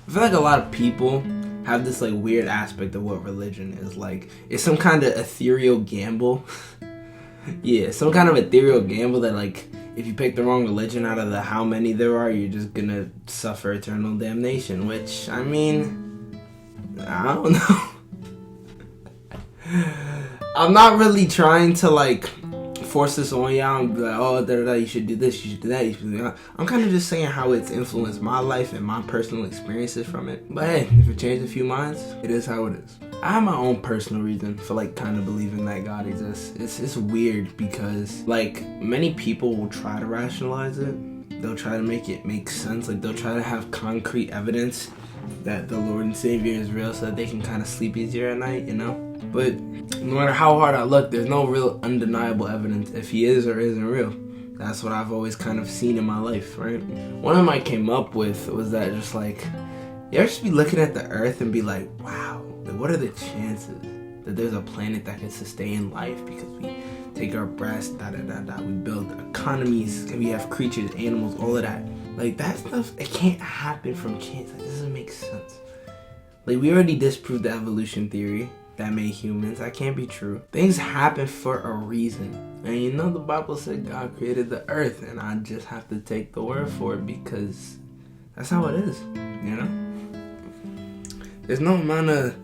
I feel like a lot of people have this like weird aspect of what religion is. Like, it's some kind of ethereal gamble. Yeah, some kind of ethereal gamble that, like, if you pick the wrong religion out of the how many there are, you're just gonna suffer eternal damnation. Which, I mean, I don't know. I'm not really trying to like force this on y'all and be like, oh, you should do this, you should do that, you should do that. I'm kind of just saying how it's influenced my life and my personal experiences from it. But hey, if it changed a few minds, it is how it is. I have my own personal reason for like kind of believing that God exists. It's weird because like many people will try to rationalize it. They'll try to make it make sense. Like they'll try to have concrete evidence that the Lord and Savior is real so that they can kind of sleep easier at night, you know? But no matter how hard I look, there's no real undeniable evidence if he is or isn't real. That's what I've always kind of seen in my life, right? One of them I came up with was that just like, you ever just be looking at the earth and be like, wow, like, what are the chances that there's a planet that can sustain life because we take our breaths, we build economies, we have creatures, animals, all of that. Like that stuff, it can't happen from chance. Like, it doesn't make sense. Like we already disproved the evolution theory that made humans. That can't be true. Things happen for a reason. And you know the Bible said God created the earth, and I just have to take the word for it because that's how it is, you know? There's no amount of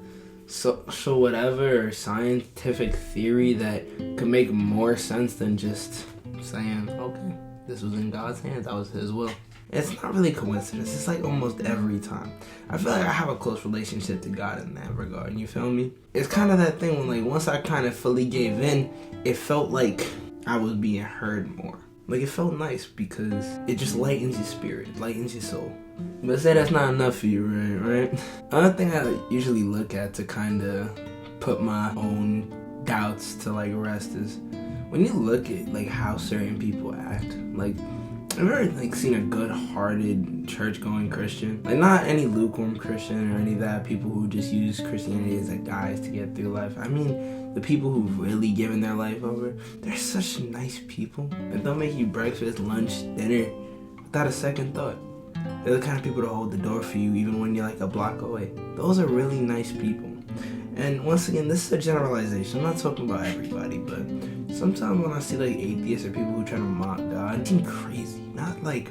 social whatever or scientific theory that could make more sense than just saying, okay, this was in God's hands, that was his will. It's not really coincidence. It's like almost every time. I feel like I have a close relationship to God in that regard. You feel me? It's kind of that thing when like once I kind of fully gave in, it felt like I was being heard more. Like it felt nice because it just lightens your spirit, lightens your soul. But say that's not enough for you, right? Another thing I usually look at to kind of put my own doubts to like rest is when you look at like how certain people act. Like, I've ever like seen a good-hearted church-going Christian, like not any lukewarm Christian or any of that, people who just use Christianity as a guise to get through life. I mean, the people who've really given their life over, they're such nice people. And they'll make you breakfast, lunch, dinner without a second thought. They're the kind of people to hold the door for you even when you're like a block away. Those are really nice people. And once again, this is a generalization. I'm not talking about everybody, but sometimes when I see like atheists or people who try to mock God, it's crazy. Not like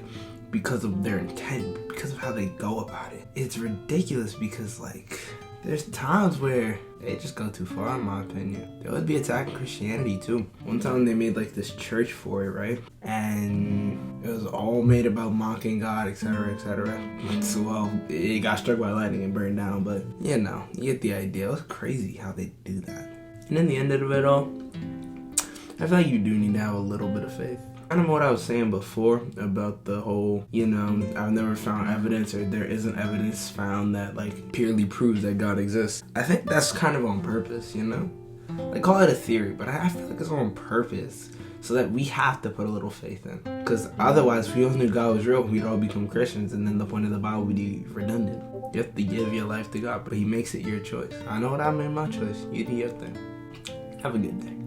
because of their intent, but because of how they go about it. It's ridiculous because like there's times where they just go too far in my opinion. They would be attacking Christianity too. One time they made like this church for it, right? And it was all made about mocking God, etc., etc. So well, it got struck by lightning and burned down, but you know, you get the idea. It was crazy how they do that. And in the end of it all, I feel like you do need to have a little bit of faith. I don't know what I was saying before about the whole, you know, I've never found evidence or there isn't evidence found that like purely proves that God exists. I think that's kind of on purpose, you know? Like call it a theory, but I feel like it's on purpose so that we have to put a little faith in. Because otherwise, if we all knew God was real, we'd all become Christians and then the point of the Bible would be redundant. You have to give your life to God, but he makes it your choice. I know what I made my choice. You do your thing. Have a good day.